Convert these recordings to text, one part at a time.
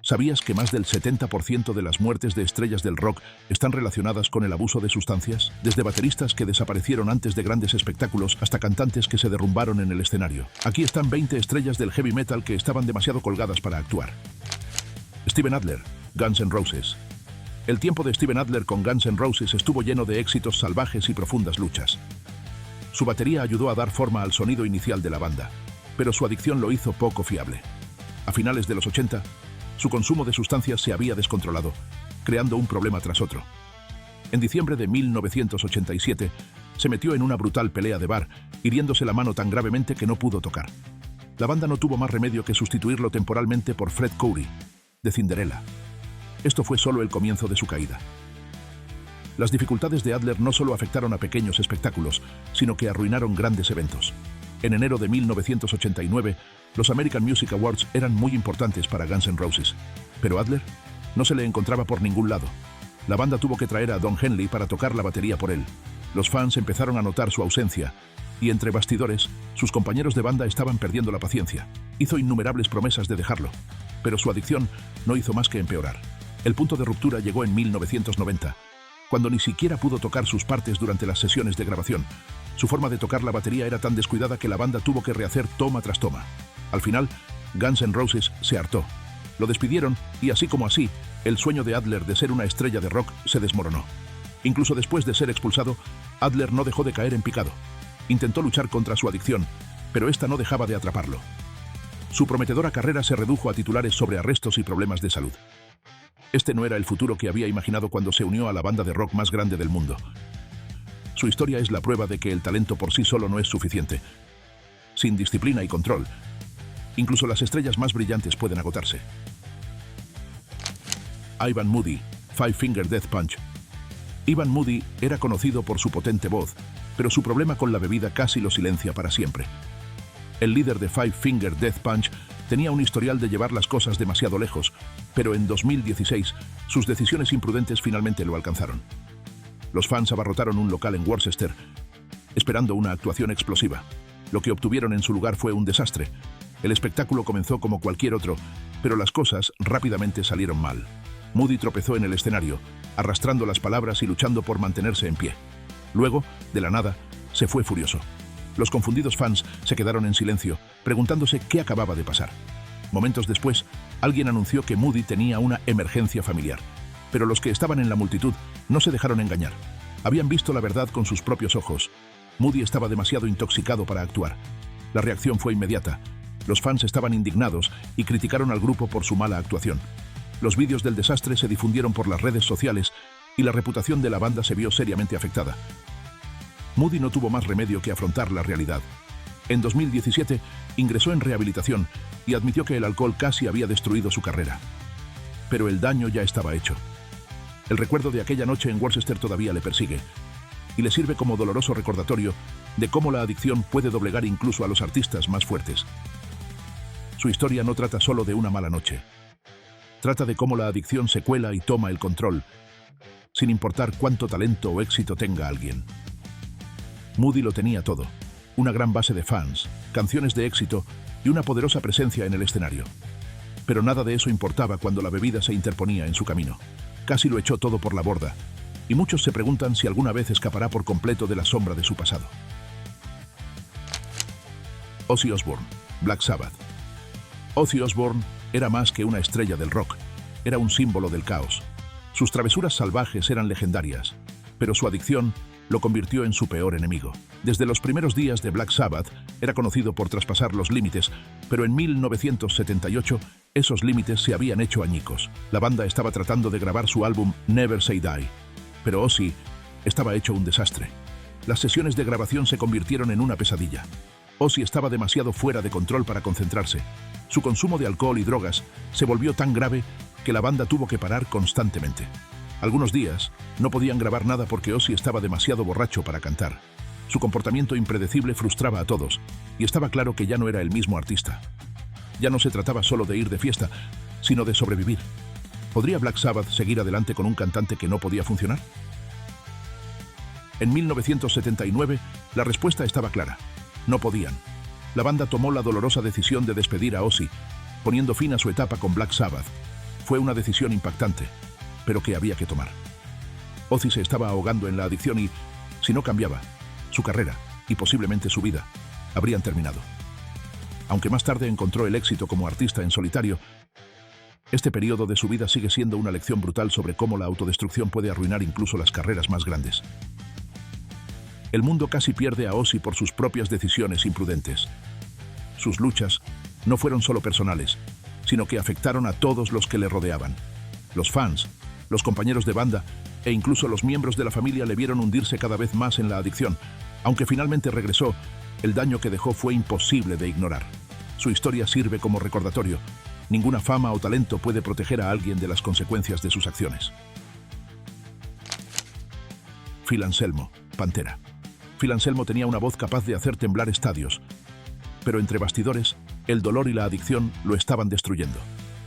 ¿Sabías que más del 70% de las muertes de estrellas del rock están relacionadas con el abuso de sustancias? Desde bateristas que desaparecieron antes de grandes espectáculos hasta cantantes que se derrumbaron en el escenario. Aquí están 20 estrellas del heavy metal que estaban demasiado colgadas para actuar. Steven Adler, Guns N' Roses. El tiempo de Steven Adler con Guns N' Roses estuvo lleno de éxitos salvajes y profundas luchas. Su batería ayudó a dar forma al sonido inicial de la banda, pero su adicción lo hizo poco fiable. A finales de los 80, su consumo de sustancias se había descontrolado, creando un problema tras otro. En diciembre de 1987, se metió en una brutal pelea de bar, hiriéndose la mano tan gravemente que no pudo tocar. La banda no tuvo más remedio que sustituirlo temporalmente por Fred Coury, de Cinderella. Esto fue solo el comienzo de su caída. Las dificultades de Adler no solo afectaron a pequeños espectáculos, sino que arruinaron grandes eventos. En enero de 1989, los American Music Awards eran muy importantes para Guns N' Roses, pero Adler no se le encontraba por ningún lado. La banda tuvo que traer a Don Henley para tocar la batería por él. Los fans empezaron a notar su ausencia, y entre bastidores, sus compañeros de banda estaban perdiendo la paciencia. Hizo innumerables promesas de dejarlo, pero su adicción no hizo más que empeorar. El punto de ruptura llegó en 1990, cuando ni siquiera pudo tocar sus partes durante las sesiones de grabación. Su forma de tocar la batería era tan descuidada que la banda tuvo que rehacer toma tras toma. Al final, Guns N' Roses se hartó. Lo despidieron y así como así, el sueño de Adler de ser una estrella de rock se desmoronó. Incluso después de ser expulsado, Adler no dejó de caer en picado. Intentó luchar contra su adicción, pero esta no dejaba de atraparlo. Su prometedora carrera se redujo a titulares sobre arrestos y problemas de salud. Este no era el futuro que había imaginado cuando se unió a la banda de rock más grande del mundo. Su historia es la prueba de que el talento por sí solo no es suficiente. Sin disciplina y control, incluso las estrellas más brillantes pueden agotarse. Ivan Moody, Five Finger Death Punch. Ivan Moody era conocido por su potente voz, pero su problema con la bebida casi lo silencia para siempre. El líder de Five Finger Death Punch tenía un historial de llevar las cosas demasiado lejos, pero en 2016 sus decisiones imprudentes finalmente lo alcanzaron. Los fans abarrotaron un local en Worcester, esperando una actuación explosiva. Lo que obtuvieron en su lugar fue un desastre. El espectáculo comenzó como cualquier otro, pero las cosas rápidamente salieron mal. Moody tropezó en el escenario, arrastrando las palabras y luchando por mantenerse en pie. Luego, de la nada, se fue furioso. Los confundidos fans se quedaron en silencio, preguntándose qué acababa de pasar. Momentos después, alguien anunció que Moody tenía una emergencia familiar. Pero los que estaban en la multitud no se dejaron engañar. Habían visto la verdad con sus propios ojos. Moody estaba demasiado intoxicado para actuar. La reacción fue inmediata. Los fans estaban indignados y criticaron al grupo por su mala actuación. Los vídeos del desastre se difundieron por las redes sociales y la reputación de la banda se vio seriamente afectada. Moody no tuvo más remedio que afrontar la realidad. En 2017 ingresó en rehabilitación y admitió que el alcohol casi había destruido su carrera. Pero el daño ya estaba hecho. El recuerdo de aquella noche en Worcester todavía le persigue y le sirve como doloroso recordatorio de cómo la adicción puede doblegar incluso a los artistas más fuertes. Su historia no trata solo de una mala noche. Trata de cómo la adicción se cuela y toma el control, sin importar cuánto talento o éxito tenga alguien. Moody lo tenía todo: una gran base de fans, canciones de éxito y una poderosa presencia en el escenario. Pero nada de eso importaba cuando la bebida se interponía en su camino. Casi lo echó todo por la borda, y muchos se preguntan si alguna vez escapará por completo de la sombra de su pasado. Ozzy Osbourne, Black Sabbath. Ozzy Osbourne era más que una estrella del rock, era un símbolo del caos. Sus travesuras salvajes eran legendarias, pero su adicción lo convirtió en su peor enemigo. Desde los primeros días de Black Sabbath era conocido por traspasar los límites, pero en 1978 esos límites se habían hecho añicos. La banda estaba tratando de grabar su álbum Never Say Die, pero Ozzy estaba hecho un desastre. Las sesiones de grabación se convirtieron en una pesadilla. Ozzy estaba demasiado fuera de control para concentrarse. Su consumo de alcohol y drogas se volvió tan grave que la banda tuvo que parar constantemente. Algunos días no podían grabar nada porque Ozzy estaba demasiado borracho para cantar. Su comportamiento impredecible frustraba a todos, y estaba claro que ya no era el mismo artista. Ya no se trataba solo de ir de fiesta, sino de sobrevivir. ¿Podría Black Sabbath seguir adelante con un cantante que no podía funcionar? En 1979, la respuesta estaba clara: no podían. La banda tomó la dolorosa decisión de despedir a Ozzy, poniendo fin a su etapa con Black Sabbath. Fue una decisión impactante, pero que había que tomar. Ozzy se estaba ahogando en la adicción y, si no cambiaba, su carrera y posiblemente su vida habrían terminado. Aunque más tarde encontró el éxito como artista en solitario, este periodo de su vida sigue siendo una lección brutal sobre cómo la autodestrucción puede arruinar incluso las carreras más grandes. El mundo casi pierde a Ozzy por sus propias decisiones imprudentes. Sus luchas no fueron solo personales, sino que afectaron a todos los que le rodeaban. Los fans, los compañeros de banda e incluso los miembros de la familia le vieron hundirse cada vez más en la adicción. Aunque finalmente regresó, el daño que dejó fue imposible de ignorar. Su historia sirve como recordatorio. Ninguna fama o talento puede proteger a alguien de las consecuencias de sus acciones. Phil Anselmo, Pantera. Phil Anselmo tenía una voz capaz de hacer temblar estadios, pero entre bastidores, el dolor y la adicción lo estaban destruyendo.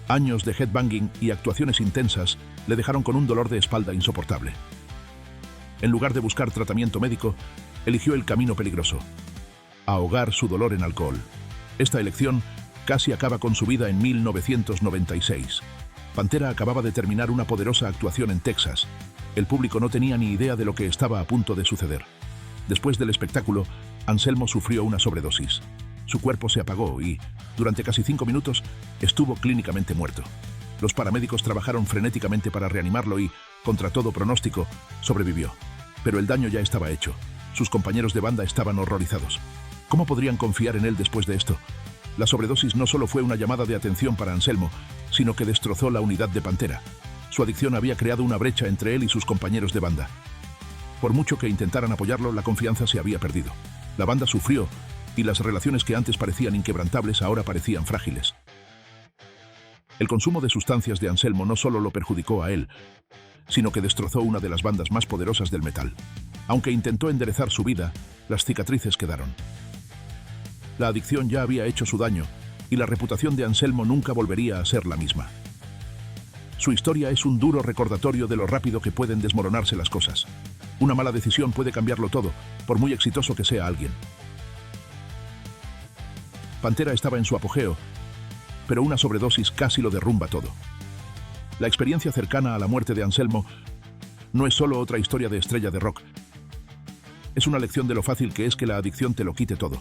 Años de headbanging y actuaciones intensas le dejaron con un dolor de espalda insoportable. En lugar de buscar tratamiento médico, eligió el camino peligroso: ahogar su dolor en alcohol. Esta elección casi acaba con su vida en 1996. Pantera acababa de terminar una poderosa actuación en Texas. El público no tenía ni idea de lo que estaba a punto de suceder. Después del espectáculo, Anselmo sufrió una sobredosis. Su cuerpo se apagó y, durante casi 5 minutos, estuvo clínicamente muerto. Los paramédicos trabajaron frenéticamente para reanimarlo y, contra todo pronóstico, sobrevivió. Pero el daño ya estaba hecho. Sus compañeros de banda estaban horrorizados. ¿Cómo podrían confiar en él después de esto? La sobredosis no solo fue una llamada de atención para Anselmo, sino que destrozó la unidad de Pantera. Su adicción había creado una brecha entre él y sus compañeros de banda. Por mucho que intentaran apoyarlo, la confianza se había perdido. La banda sufrió, y las relaciones que antes parecían inquebrantables ahora parecían frágiles. El consumo de sustancias de Anselmo no solo lo perjudicó a él, sino que destrozó una de las bandas más poderosas del metal. Aunque intentó enderezar su vida, las cicatrices quedaron. La adicción ya había hecho su daño, y la reputación de Anselmo nunca volvería a ser la misma. Su historia es un duro recordatorio de lo rápido que pueden desmoronarse las cosas. Una mala decisión puede cambiarlo todo, por muy exitoso que sea alguien. Pantera estaba en su apogeo, pero una sobredosis casi lo derrumba todo. La experiencia cercana a la muerte de Anselmo no es solo otra historia de estrella de rock. Es una lección de lo fácil que es que la adicción te lo quite todo.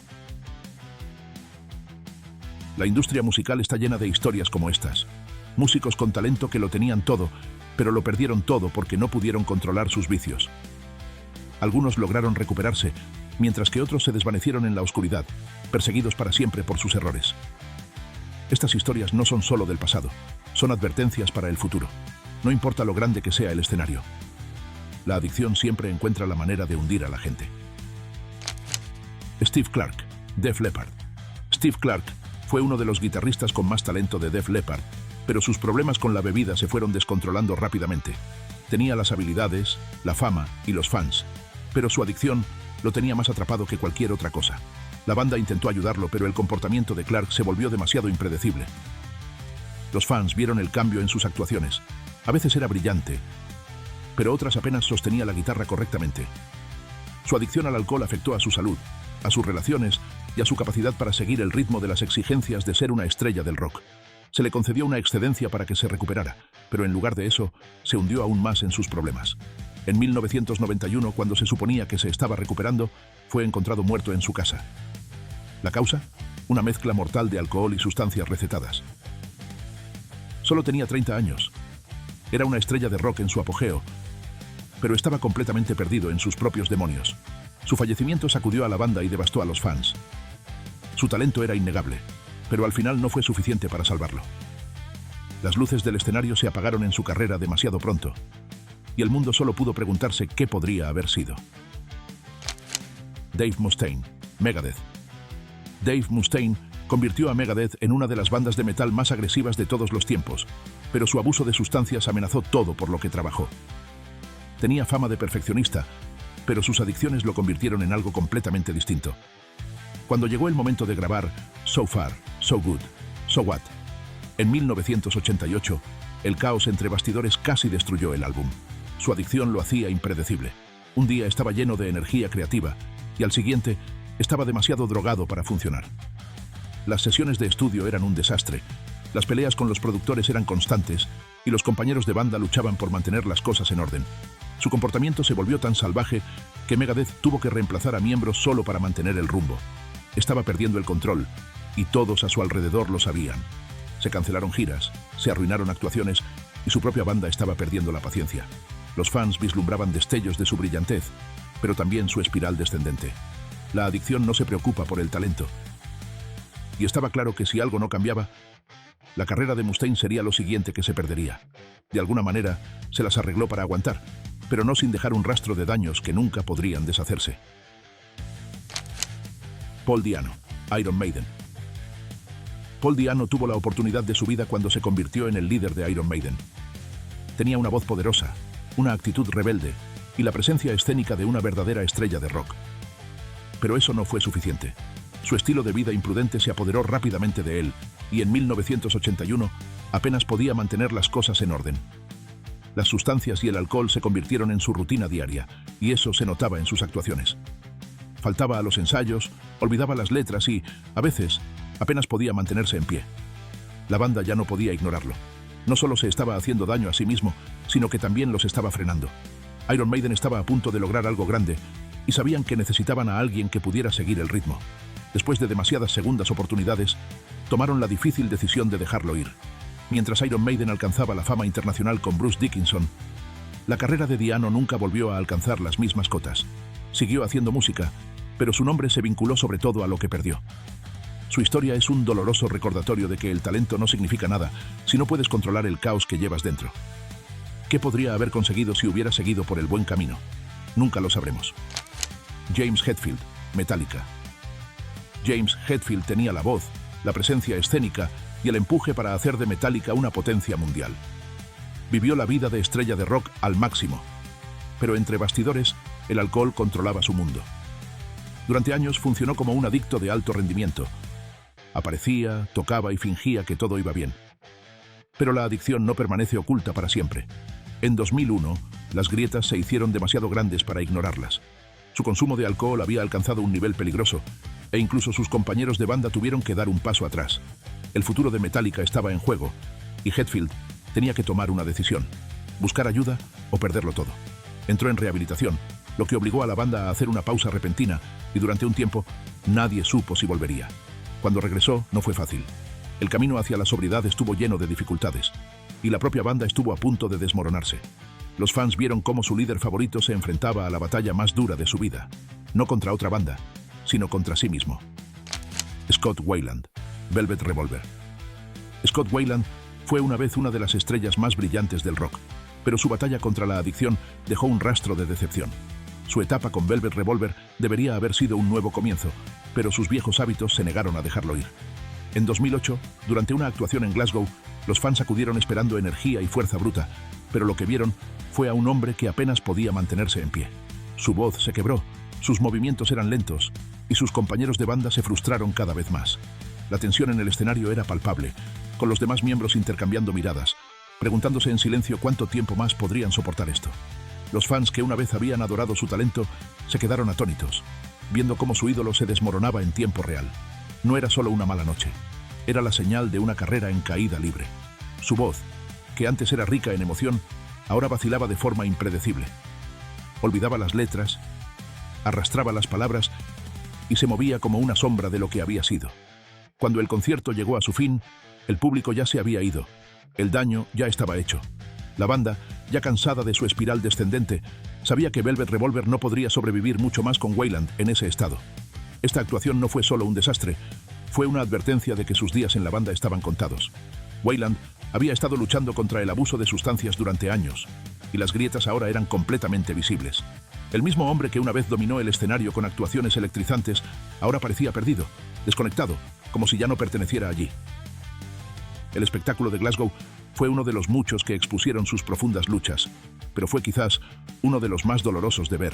La industria musical está llena de historias como estas. Músicos con talento que lo tenían todo, pero lo perdieron todo porque no pudieron controlar sus vicios. Algunos lograron recuperarse, mientras que otros se desvanecieron en la oscuridad, perseguidos para siempre por sus errores. Estas historias no son solo del pasado, son advertencias para el futuro. No importa lo grande que sea el escenario. La adicción siempre encuentra la manera de hundir a la gente. Steve Clark, Def Leppard. Steve Clark fue uno de los guitarristas con más talento de Def Leppard, pero sus problemas con la bebida se fueron descontrolando rápidamente. Tenía las habilidades, la fama y los fans, pero su adicción lo tenía más atrapado que cualquier otra cosa. La banda intentó ayudarlo, pero el comportamiento de Clark se volvió demasiado impredecible. Los fans vieron el cambio en sus actuaciones. A veces era brillante, pero otras apenas sostenía la guitarra correctamente. Su adicción al alcohol afectó a su salud, a sus relaciones y a su capacidad para seguir el ritmo de las exigencias de ser una estrella del rock. Se le concedió una excedencia para que se recuperara, pero en lugar de eso, se hundió aún más en sus problemas. En 1991, cuando se suponía que se estaba recuperando, fue encontrado muerto en su casa. ¿La causa? Una mezcla mortal de alcohol y sustancias recetadas. Solo tenía 30 años. Era una estrella de rock en su apogeo, pero estaba completamente perdido en sus propios demonios. Su fallecimiento sacudió a la banda y devastó a los fans. Su talento era innegable, pero al final no fue suficiente para salvarlo. Las luces del escenario se apagaron en su carrera demasiado pronto, y el mundo solo pudo preguntarse qué podría haber sido. Dave Mustaine, Megadeth. Dave Mustaine convirtió a Megadeth en una de las bandas de metal más agresivas de todos los tiempos, pero su abuso de sustancias amenazó todo por lo que trabajó. Tenía fama de perfeccionista, pero sus adicciones lo convirtieron en algo completamente distinto. Cuando llegó el momento de grabar So Far, So Good, So What, en 1988, el caos entre bastidores casi destruyó el álbum. Su adicción lo hacía impredecible. Un día estaba lleno de energía creativa y al siguiente estaba demasiado drogado para funcionar. Las sesiones de estudio eran un desastre, las peleas con los productores eran constantes y los compañeros de banda luchaban por mantener las cosas en orden. Su comportamiento se volvió tan salvaje que Megadeth tuvo que reemplazar a miembros solo para mantener el rumbo. Estaba perdiendo el control, y todos a su alrededor lo sabían. Se cancelaron giras, se arruinaron actuaciones, y su propia banda estaba perdiendo la paciencia. Los fans vislumbraban destellos de su brillantez, pero también su espiral descendente. La adicción no se preocupa por el talento. Y estaba claro que si algo no cambiaba, la carrera de Mustaine sería lo siguiente que se perdería. De alguna manera, se las arregló para aguantar, pero no sin dejar un rastro de daños que nunca podrían deshacerse. Paul Di'Anno, Iron Maiden. Paul Di'Anno tuvo la oportunidad de su vida cuando se convirtió en el líder de Iron Maiden. Tenía una voz poderosa, una actitud rebelde y la presencia escénica de una verdadera estrella de rock. Pero eso no fue suficiente. Su estilo de vida imprudente se apoderó rápidamente de él, y en 1981 apenas podía mantener las cosas en orden. Las sustancias y el alcohol se convirtieron en su rutina diaria, y eso se notaba en sus actuaciones. Faltaba a los ensayos, olvidaba las letras y, a veces, apenas podía mantenerse en pie. La banda ya no podía ignorarlo. No solo se estaba haciendo daño a sí mismo, sino que también los estaba frenando. Iron Maiden estaba a punto de lograr algo grande, y sabían que necesitaban a alguien que pudiera seguir el ritmo. Después de demasiadas segundas oportunidades, tomaron la difícil decisión de dejarlo ir. Mientras Iron Maiden alcanzaba la fama internacional con Bruce Dickinson, la carrera de Di'Anno nunca volvió a alcanzar las mismas cotas. Siguió haciendo música, pero su nombre se vinculó sobre todo a lo que perdió. Su historia es un doloroso recordatorio de que el talento no significa nada si no puedes controlar el caos que llevas dentro. ¿Qué podría haber conseguido si hubiera seguido por el buen camino? Nunca lo sabremos. James Hetfield, Metallica. James Hetfield tenía la voz, la presencia escénica y el empuje para hacer de Metallica una potencia mundial. Vivió la vida de estrella de rock al máximo, pero entre bastidores, el alcohol controlaba su mundo. Durante años funcionó como un adicto de alto rendimiento. Aparecía, tocaba y fingía que todo iba bien. Pero la adicción no permanece oculta para siempre. En 2001, las grietas se hicieron demasiado grandes para ignorarlas. Su consumo de alcohol había alcanzado un nivel peligroso, e incluso sus compañeros de banda tuvieron que dar un paso atrás. El futuro de Metallica estaba en juego, y Hetfield tenía que tomar una decisión: buscar ayuda o perderlo todo. Entró en rehabilitación, lo que obligó a la banda a hacer una pausa repentina, y durante un tiempo nadie supo si volvería. Cuando regresó, no fue fácil. El camino hacia la sobriedad estuvo lleno de dificultades, y la propia banda estuvo a punto de desmoronarse. Los fans vieron cómo su líder favorito se enfrentaba a la batalla más dura de su vida, no contra otra banda, sino contra sí mismo. Scott Weiland, Velvet Revolver. Scott Weiland fue una vez una de las estrellas más brillantes del rock, pero su batalla contra la adicción dejó un rastro de decepción. Su etapa con Velvet Revolver debería haber sido un nuevo comienzo, pero sus viejos hábitos se negaron a dejarlo ir. En 2008, durante una actuación en Glasgow, los fans acudieron esperando energía y fuerza bruta, pero lo que vieron fue a un hombre que apenas podía mantenerse en pie. Su voz se quebró, sus movimientos eran lentos, y sus compañeros de banda se frustraron cada vez más. La tensión en el escenario era palpable, con los demás miembros intercambiando miradas, preguntándose en silencio cuánto tiempo más podrían soportar esto. Los fans que una vez habían adorado su talento se quedaron atónitos, viendo cómo su ídolo se desmoronaba en tiempo real. No era solo una mala noche, era la señal de una carrera en caída libre. Su voz, que antes era rica en emoción, ahora vacilaba de forma impredecible. Olvidaba las letras, arrastraba las palabras y se movía como una sombra de lo que había sido. Cuando el concierto llegó a su fin, el público ya se había ido. El daño ya estaba hecho. La banda, ya cansada de su espiral descendente, sabía que Velvet Revolver no podría sobrevivir mucho más con Weiland en ese estado. Esta actuación no fue solo un desastre, fue una advertencia de que sus días en la banda estaban contados. Weiland había estado luchando contra el abuso de sustancias durante años, y las grietas ahora eran completamente visibles. El mismo hombre que una vez dominó el escenario con actuaciones electrizantes, ahora parecía perdido, desconectado, como si ya no perteneciera allí. El espectáculo de Glasgow fue uno de los muchos que expusieron sus profundas luchas, pero fue quizás uno de los más dolorosos de ver.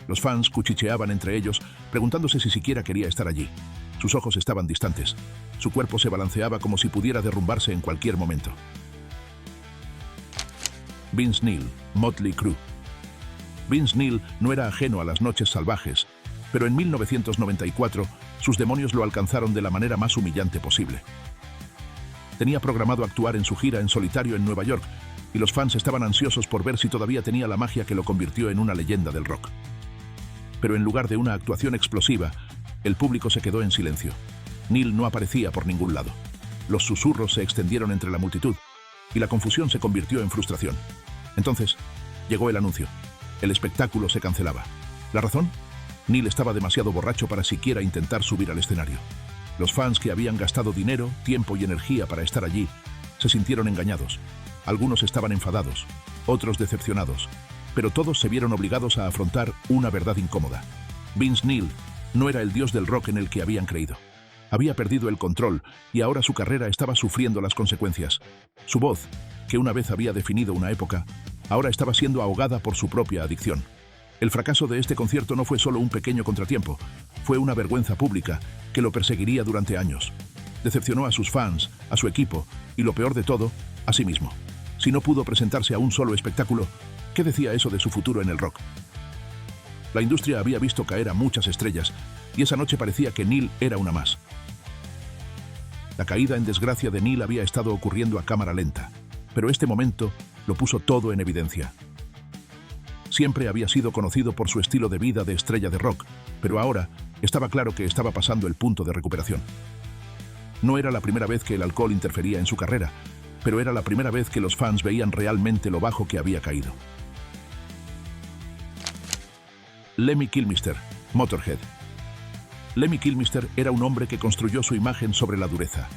Los fans cuchicheaban entre ellos, preguntándose si siquiera quería estar allí. Sus ojos estaban distantes. Su cuerpo se balanceaba como si pudiera derrumbarse en cualquier momento. Vince Neil, Motley Crue. Vince Neil no era ajeno a las noches salvajes, pero en 1994 sus demonios lo alcanzaron de la manera más humillante posible. Tenía programado actuar en su gira en solitario en Nueva York, y los fans estaban ansiosos por ver si todavía tenía la magia que lo convirtió en una leyenda del rock. Pero en lugar de una actuación explosiva, el público se quedó en silencio. Neil no aparecía por ningún lado. Los susurros se extendieron entre la multitud y la confusión se convirtió en frustración. Entonces, llegó el anuncio. El espectáculo se cancelaba. ¿La razón? Neil estaba demasiado borracho para siquiera intentar subir al escenario. Los fans que habían gastado dinero, tiempo y energía para estar allí se sintieron engañados. Algunos estaban enfadados, otros decepcionados, pero todos se vieron obligados a afrontar una verdad incómoda. Vince Neil no era el dios del rock en el que habían creído. Había perdido el control y ahora su carrera estaba sufriendo las consecuencias. Su voz, que una vez había definido una época, ahora estaba siendo ahogada por su propia adicción. El fracaso de este concierto no fue solo un pequeño contratiempo, fue una vergüenza pública que lo perseguiría durante años. Decepcionó a sus fans, a su equipo y, lo peor de todo, a sí mismo. Si no pudo presentarse a un solo espectáculo, ¿qué decía eso de su futuro en el rock? La industria había visto caer a muchas estrellas y esa noche parecía que Neil era una más. La caída en desgracia de Neil había estado ocurriendo a cámara lenta, pero este momento lo puso todo en evidencia. Siempre había sido conocido por su estilo de vida de estrella de rock, pero ahora estaba claro que estaba pasando el punto de recuperación. No era la primera vez que el alcohol interfería en su carrera, pero era la primera vez que los fans veían realmente lo bajo que había caído. Lemmy Kilmister, Motorhead. Lemmy Kilmister era un hombre que construyó su imagen sobre la dureza.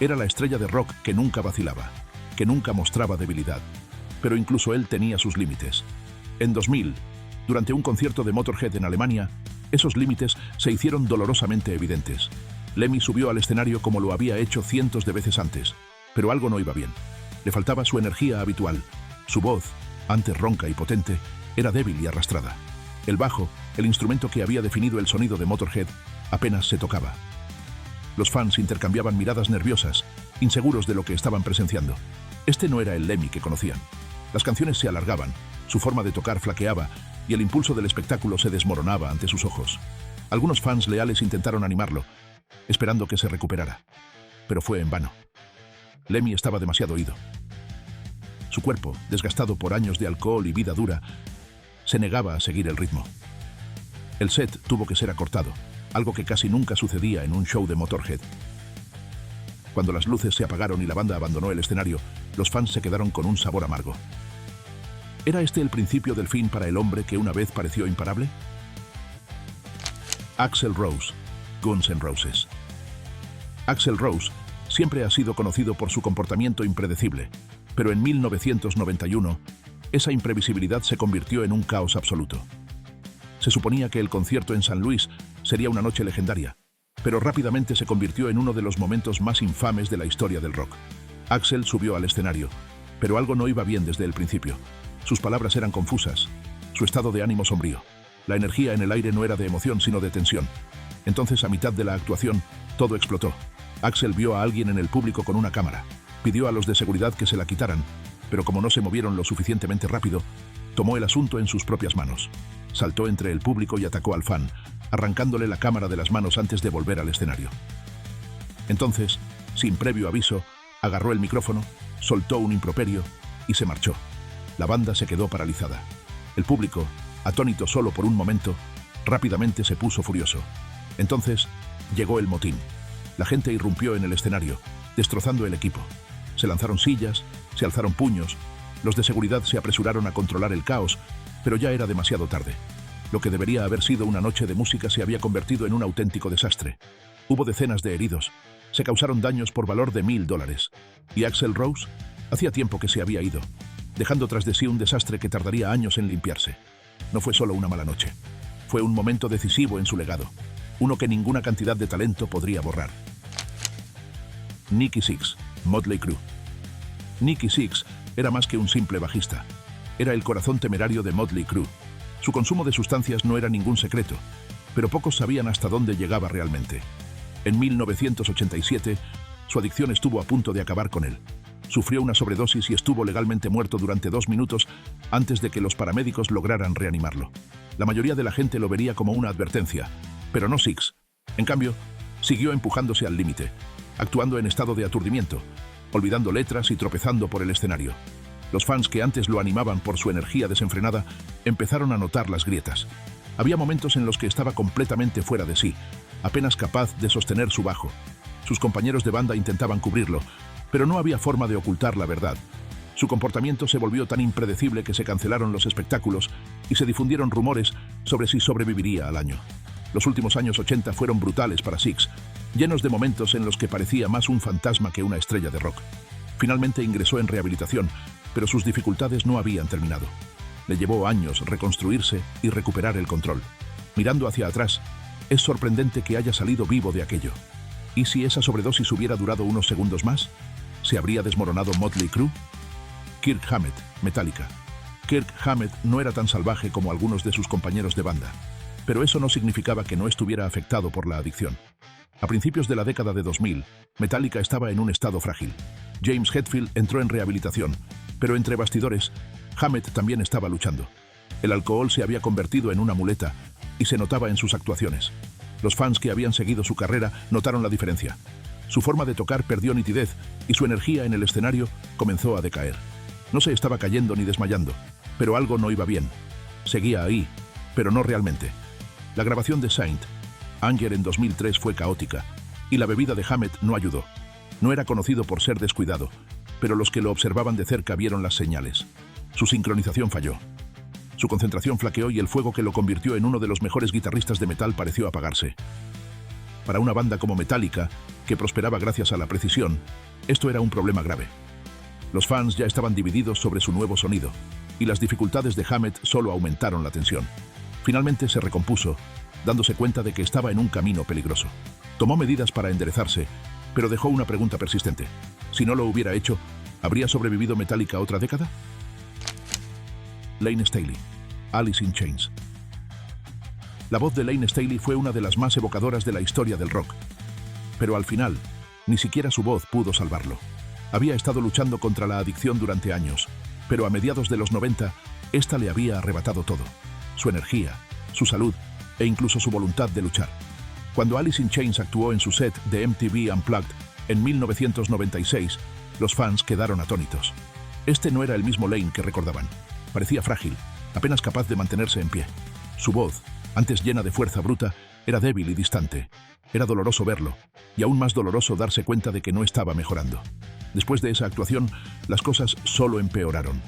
Era la estrella de rock que nunca vacilaba, que nunca mostraba debilidad. Pero incluso él tenía sus límites. En 2000, durante un concierto de Motorhead en Alemania, esos límites se hicieron dolorosamente evidentes. Lemmy subió al escenario como lo había hecho cientos de veces antes, pero algo no iba bien. Le faltaba su energía habitual. Su voz, antes ronca y potente, era débil y arrastrada. El bajo, el instrumento que había definido el sonido de Motorhead, apenas se tocaba. Los fans intercambiaban miradas nerviosas, inseguros de lo que estaban presenciando. Este no era el Lemmy que conocían. Las canciones se alargaban, su forma de tocar flaqueaba y el impulso del espectáculo se desmoronaba ante sus ojos. Algunos fans leales intentaron animarlo, esperando que se recuperara, pero fue en vano. Lemmy estaba demasiado ido. Su cuerpo, desgastado por años de alcohol y vida dura, se negaba a seguir el ritmo. El set tuvo que ser acortado, algo que casi nunca sucedía en un show de Motorhead. Cuando las luces se apagaron y la banda abandonó el escenario, los fans se quedaron con un sabor amargo. ¿Era este el principio del fin para el hombre que una vez pareció imparable? Axl Rose, Guns N' Roses. Axl Rose siempre ha sido conocido por su comportamiento impredecible, pero en 1991, esa imprevisibilidad se convirtió en un caos absoluto. Se suponía que el concierto en San Luis sería una noche legendaria, pero rápidamente se convirtió en uno de los momentos más infames de la historia del rock. Axl subió al escenario, pero algo no iba bien desde el principio. Sus palabras eran confusas, su estado de ánimo sombrío. La energía en el aire no era de emoción, sino de tensión. Entonces, a mitad de la actuación, todo explotó. Axl vio a alguien en el público con una cámara. Pidió a los de seguridad que se la quitaran, pero como no se movieron lo suficientemente rápido, tomó el asunto en sus propias manos. Saltó entre el público y atacó al fan, arrancándole la cámara de las manos antes de volver al escenario. Entonces, sin previo aviso, agarró el micrófono, soltó un improperio y se marchó. La banda se quedó paralizada. El público, atónito solo por un momento, rápidamente se puso furioso. Entonces, llegó el motín. La gente irrumpió en el escenario, destrozando el equipo. Se lanzaron sillas, se alzaron puños. Los de seguridad se apresuraron a controlar el caos, pero ya era demasiado tarde. Lo que debería haber sido una noche de música se había convertido en un auténtico desastre. Hubo decenas de heridos. Se causaron daños por valor de $1000. Y Axl Rose hacía tiempo que se había ido, dejando tras de sí un desastre que tardaría años en limpiarse. No fue solo una mala noche. Fue un momento decisivo en su legado, uno que ninguna cantidad de talento podría borrar. Nikki Sixx, Motley Crue. Nikki Sixx era más que un simple bajista. Era el corazón temerario de Motley Crue. Su consumo de sustancias no era ningún secreto, pero pocos sabían hasta dónde llegaba realmente. En 1987, su adicción estuvo a punto de acabar con él. Sufrió una sobredosis y estuvo legalmente muerto durante 2 minutos antes de que los paramédicos lograran reanimarlo. La mayoría de la gente lo vería como una advertencia, pero no Sixx. En cambio, siguió empujándose al límite, actuando en estado de aturdimiento, olvidando letras y tropezando por el escenario. Los fans que antes lo animaban por su energía desenfrenada empezaron a notar las grietas. Había momentos en los que estaba completamente fuera de sí, apenas capaz de sostener su bajo. Sus compañeros de banda intentaban cubrirlo, pero no había forma de ocultar la verdad. Su comportamiento se volvió tan impredecible que se cancelaron los espectáculos y se difundieron rumores sobre si sobreviviría al año. Los últimos años 80 fueron brutales para Six, llenos de momentos en los que parecía más un fantasma que una estrella de rock. Finalmente ingresó en rehabilitación, pero sus dificultades no habían terminado. Le llevó años reconstruirse y recuperar el control. Mirando hacia atrás, es sorprendente que haya salido vivo de aquello. ¿Y si esa sobredosis hubiera durado unos segundos más? ¿Se habría desmoronado Motley Crue? Kirk Hammett, Metallica. Kirk Hammett no era tan salvaje como algunos de sus compañeros de banda, pero eso no significaba que no estuviera afectado por la adicción. A principios de la década de 2000, Metallica estaba en un estado frágil. James Hetfield entró en rehabilitación, pero entre bastidores, Hammett también estaba luchando. El alcohol se había convertido en una muleta y se notaba en sus actuaciones. Los fans que habían seguido su carrera notaron la diferencia. Su forma de tocar perdió nitidez y su energía en el escenario comenzó a decaer. No se estaba cayendo ni desmayando, pero algo no iba bien. Seguía ahí, pero no realmente. La grabación de Saint Anger en 2003 fue caótica, y la bebida de Hammett no ayudó. No era conocido por ser descuidado, pero los que lo observaban de cerca vieron las señales. Su sincronización falló. Su concentración flaqueó y el fuego que lo convirtió en uno de los mejores guitarristas de metal pareció apagarse. Para una banda como Metallica, que prosperaba gracias a la precisión, esto era un problema grave. Los fans ya estaban divididos sobre su nuevo sonido, y las dificultades de Hammett solo aumentaron la tensión. Finalmente se recompuso, dándose cuenta de que estaba en un camino peligroso. Tomó medidas para enderezarse, pero dejó una pregunta persistente. Si no lo hubiera hecho, ¿habría sobrevivido Metallica otra década? Layne Staley, Alice in Chains. La voz de Layne Staley fue una de las más evocadoras de la historia del rock. Pero al final, ni siquiera su voz pudo salvarlo. Había estado luchando contra la adicción durante años, pero a mediados de los 90, esta le había arrebatado todo. Su energía, su salud e incluso su voluntad de luchar. Cuando Alice in Chains actuó en su set de MTV Unplugged en 1996, los fans quedaron atónitos. Este no era el mismo Layne que recordaban. Parecía frágil, apenas capaz de mantenerse en pie. Su voz, antes llena de fuerza bruta, era débil y distante. Era doloroso verlo, y aún más doloroso darse cuenta de que no estaba mejorando. Después de esa actuación, las cosas solo empeoraron.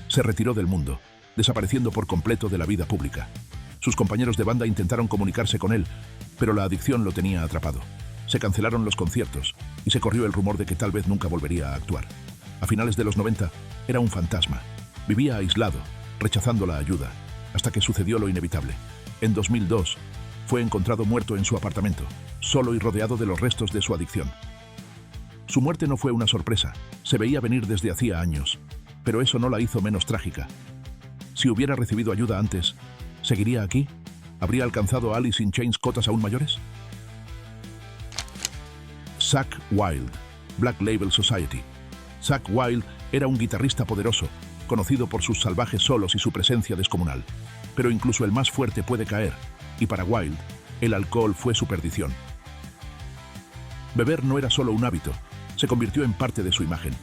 Se retiró del mundo, desapareciendo por completo de la vida pública. Sus compañeros de banda intentaron comunicarse con él, pero la adicción lo tenía atrapado. Se cancelaron los conciertos, y se corrió el rumor de que tal vez nunca volvería a actuar. A finales de los 90, era un fantasma. Vivía aislado, rechazando la ayuda, hasta que sucedió lo inevitable. En 2002, fue encontrado muerto en su apartamento, solo y rodeado de los restos de su adicción. Su muerte no fue una sorpresa, se veía venir desde hacía años, pero eso no la hizo menos trágica. Si hubiera recibido ayuda antes, ¿seguiría aquí? ¿Habría alcanzado Alice in Chains cotas aún mayores? Zakk Wylde, Black Label Society. Zakk Wylde era un guitarrista poderoso, conocido por sus salvajes solos y su presencia descomunal. Pero incluso el más fuerte puede caer, y para Wylde, el alcohol fue su perdición. Beber no era solo un hábito, se convirtió en parte de su imagen.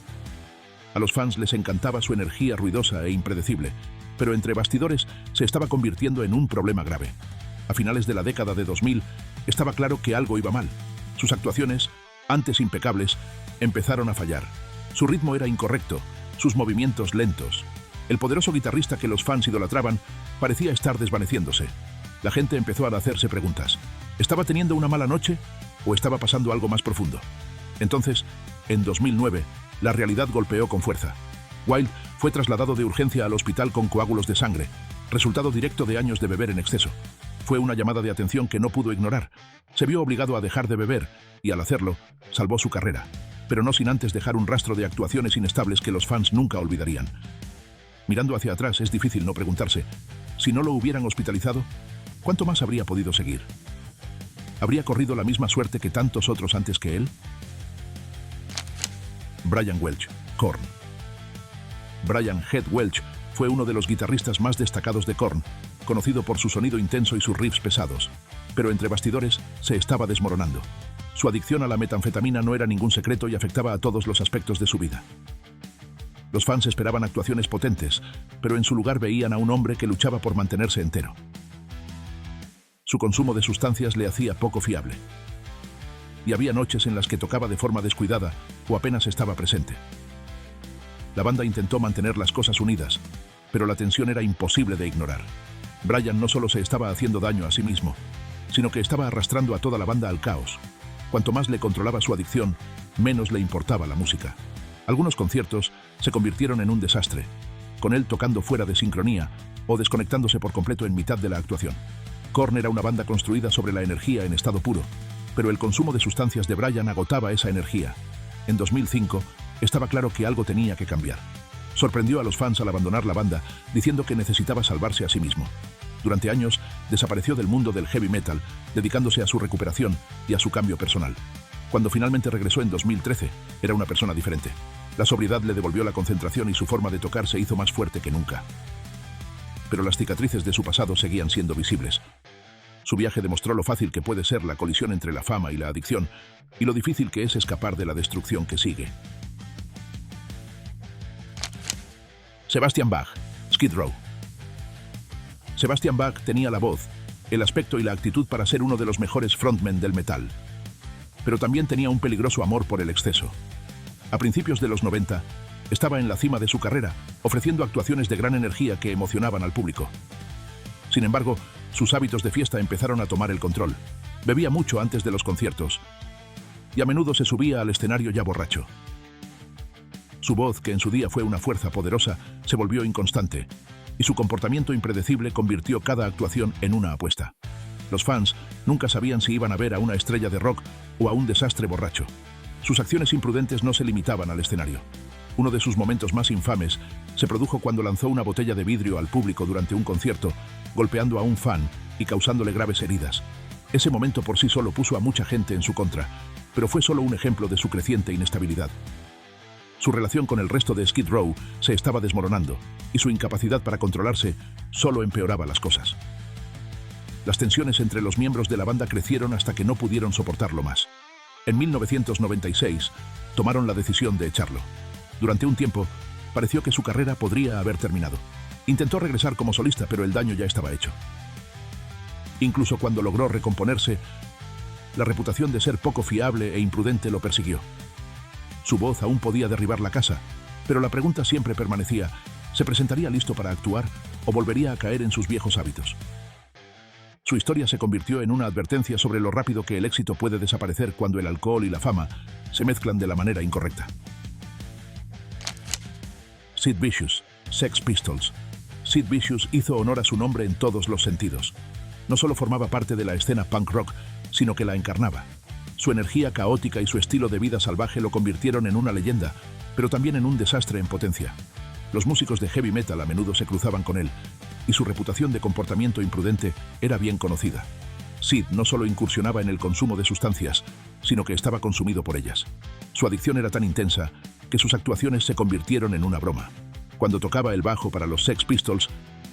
A los fans les encantaba su energía ruidosa e impredecible, pero entre bastidores se estaba convirtiendo en un problema grave. A finales de la década de 2000, estaba claro que algo iba mal. Sus actuaciones, antes impecables, empezaron a fallar. Su ritmo era incorrecto, sus movimientos lentos. El poderoso guitarrista que los fans idolatraban parecía estar desvaneciéndose. La gente empezó a hacerse preguntas. ¿Estaba teniendo una mala noche o estaba pasando algo más profundo? Entonces, en 2009, la realidad golpeó con fuerza. Wylde fue trasladado de urgencia al hospital con coágulos de sangre, resultado directo de años de beber en exceso. Fue una llamada de atención que no pudo ignorar. Se vio obligado a dejar de beber y, al hacerlo, salvó su carrera, pero no sin antes dejar un rastro de actuaciones inestables que los fans nunca olvidarían. Mirando hacia atrás, es difícil no preguntarse, si no lo hubieran hospitalizado, ¿cuánto más habría podido seguir? ¿Habría corrido la misma suerte que tantos otros antes que él? Brian Welch, Korn. Brian Head Welch fue uno de los guitarristas más destacados de Korn, conocido por su sonido intenso y sus riffs pesados, pero entre bastidores se estaba desmoronando. Su adicción a la metanfetamina no era ningún secreto y afectaba a todos los aspectos de su vida. Los fans esperaban actuaciones potentes, pero en su lugar veían a un hombre que luchaba por mantenerse entero. Su consumo de sustancias le hacía poco fiable. Y había noches en las que tocaba de forma descuidada o apenas estaba presente. La banda intentó mantener las cosas unidas, pero la tensión era imposible de ignorar. Brian no solo se estaba haciendo daño a sí mismo, sino que estaba arrastrando a toda la banda al caos. Cuanto más le controlaba su adicción, menos le importaba la música. Algunos conciertos se convirtieron en un desastre, con él tocando fuera de sincronía o desconectándose por completo en mitad de la actuación. Korn era una banda construida sobre la energía en estado puro, pero el consumo de sustancias de Brian agotaba esa energía. En 2005, estaba claro que algo tenía que cambiar. Sorprendió a los fans al abandonar la banda, diciendo que necesitaba salvarse a sí mismo. Durante años, desapareció del mundo del heavy metal, dedicándose a su recuperación y a su cambio personal. Cuando finalmente regresó en 2013, era una persona diferente. La sobriedad le devolvió la concentración y su forma de tocar se hizo más fuerte que nunca. Pero las cicatrices de su pasado seguían siendo visibles. Su viaje demostró lo fácil que puede ser la colisión entre la fama y la adicción, y lo difícil que es escapar de la destrucción que sigue. Sebastian Bach, Skid Row. Sebastian Bach tenía la voz, el aspecto y la actitud para ser uno de los mejores frontmen del metal. Pero también tenía un peligroso amor por el exceso. A principios de los 90, estaba en la cima de su carrera, ofreciendo actuaciones de gran energía que emocionaban al público. Sin embargo, sus hábitos de fiesta empezaron a tomar el control. Bebía mucho antes de los conciertos y a menudo se subía al escenario ya borracho. Su voz, que en su día fue una fuerza poderosa, se volvió inconstante y su comportamiento impredecible convirtió cada actuación en una apuesta. Los fans nunca sabían si iban a ver a una estrella de rock o a un desastre borracho. Sus acciones imprudentes no se limitaban al escenario. Uno de sus momentos más infames se produjo cuando lanzó una botella de vidrio al público durante un concierto, golpeando a un fan y causándole graves heridas. Ese momento por sí solo puso a mucha gente en su contra, pero fue solo un ejemplo de su creciente inestabilidad. Su relación con el resto de Skid Row se estaba desmoronando, y su incapacidad para controlarse solo empeoraba las cosas. Las tensiones entre los miembros de la banda crecieron hasta que no pudieron soportarlo más. En 1996, tomaron la decisión de echarlo. Durante un tiempo, pareció que su carrera podría haber terminado. Intentó regresar como solista, pero el daño ya estaba hecho. Incluso cuando logró recomponerse, la reputación de ser poco fiable e imprudente lo persiguió. Su voz aún podía derribar la casa, pero la pregunta siempre permanecía: ¿se presentaría listo para actuar o volvería a caer en sus viejos hábitos? Su historia se convirtió en una advertencia sobre lo rápido que el éxito puede desaparecer cuando el alcohol y la fama se mezclan de la manera incorrecta. Sid Vicious, Sex Pistols. Sid Vicious hizo honor a su nombre en todos los sentidos. No solo formaba parte de la escena punk rock, sino que la encarnaba. Su energía caótica y su estilo de vida salvaje lo convirtieron en una leyenda, pero también en un desastre en potencia. Los músicos de heavy metal a menudo se cruzaban con él, y su reputación de comportamiento imprudente era bien conocida. Sid no solo incursionaba en el consumo de sustancias, sino que estaba consumido por ellas. Su adicción era tan intensa que sus actuaciones se convirtieron en una broma. Cuando tocaba el bajo para los Sex Pistols,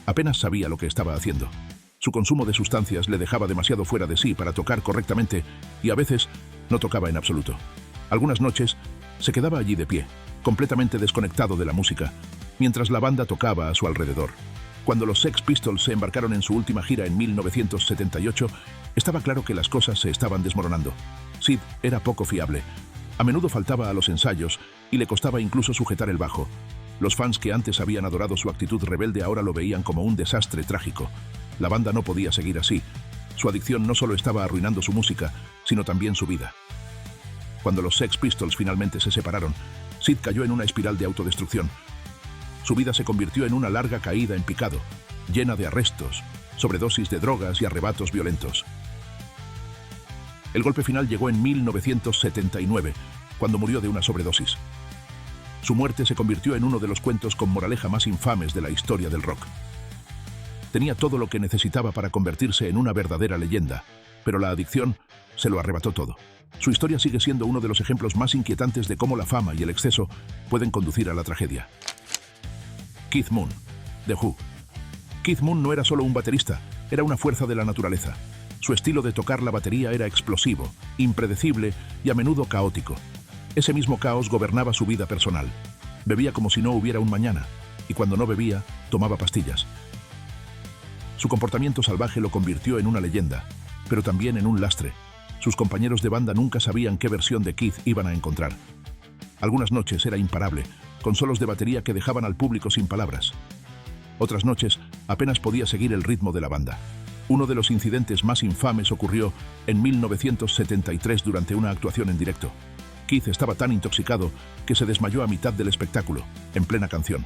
apenas sabía lo que estaba haciendo. Su consumo de sustancias le dejaba demasiado fuera de sí para tocar correctamente y a veces no tocaba en absoluto. Algunas noches se quedaba allí de pie, completamente desconectado de la música, mientras la banda tocaba a su alrededor. Cuando los Sex Pistols se embarcaron en su última gira en 1978, estaba claro que las cosas se estaban desmoronando. Sid era poco fiable. A menudo faltaba a los ensayos y le costaba incluso sujetar el bajo. Los fans que antes habían adorado su actitud rebelde ahora lo veían como un desastre trágico. La banda no podía seguir así. Su adicción no solo estaba arruinando su música, sino también su vida. Cuando los Sex Pistols finalmente se separaron, Sid cayó en una espiral de autodestrucción. Su vida se convirtió en una larga caída en picado, llena de arrestos, sobredosis de drogas y arrebatos violentos. El golpe final llegó en 1979, cuando murió de una sobredosis. Su muerte se convirtió en uno de los cuentos con moraleja más infames de la historia del rock. Tenía todo lo que necesitaba para convertirse en una verdadera leyenda, pero la adicción se lo arrebató todo. Su historia sigue siendo uno de los ejemplos más inquietantes de cómo la fama y el exceso pueden conducir a la tragedia. Keith Moon, The Who. Keith Moon no era solo un baterista, era una fuerza de la naturaleza. Su estilo de tocar la batería era explosivo, impredecible y a menudo caótico. Ese mismo caos gobernaba su vida personal. Bebía como si no hubiera un mañana, y cuando no bebía, tomaba pastillas. Su comportamiento salvaje lo convirtió en una leyenda, pero también en un lastre. Sus compañeros de banda nunca sabían qué versión de Keith iban a encontrar. Algunas noches era imparable, con solos de batería que dejaban al público sin palabras. Otras noches apenas podía seguir el ritmo de la banda. Uno de los incidentes más infames ocurrió en 1973 durante una actuación en directo. Keith estaba tan intoxicado que se desmayó a mitad del espectáculo, en plena canción.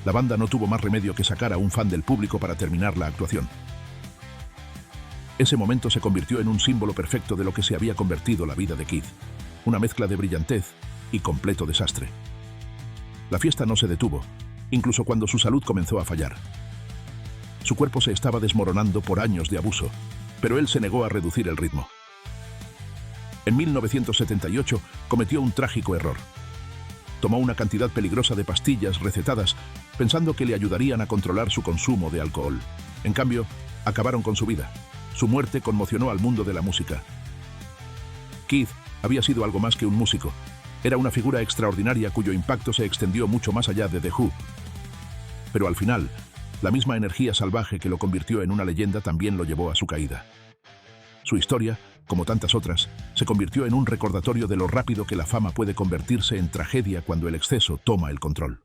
La banda no tuvo más remedio que sacar a un fan del público para terminar la actuación. Ese momento se convirtió en un símbolo perfecto de lo que se había convertido la vida de Keith, una mezcla de brillantez y completo desastre. La fiesta no se detuvo, incluso cuando su salud comenzó a fallar. Su cuerpo se estaba desmoronando por años de abuso, pero él se negó a reducir el ritmo. En 1978 cometió un trágico error. Tomó una cantidad peligrosa de pastillas recetadas pensando que le ayudarían a controlar su consumo de alcohol. En cambio, acabaron con su vida. Su muerte conmocionó al mundo de la música. Keith había sido algo más que un músico. Era una figura extraordinaria cuyo impacto se extendió mucho más allá de The Who. Pero al final, la misma energía salvaje que lo convirtió en una leyenda también lo llevó a su caída. Su historia, como tantas otras, se convirtió en un recordatorio de lo rápido que la fama puede convertirse en tragedia cuando el exceso toma el control.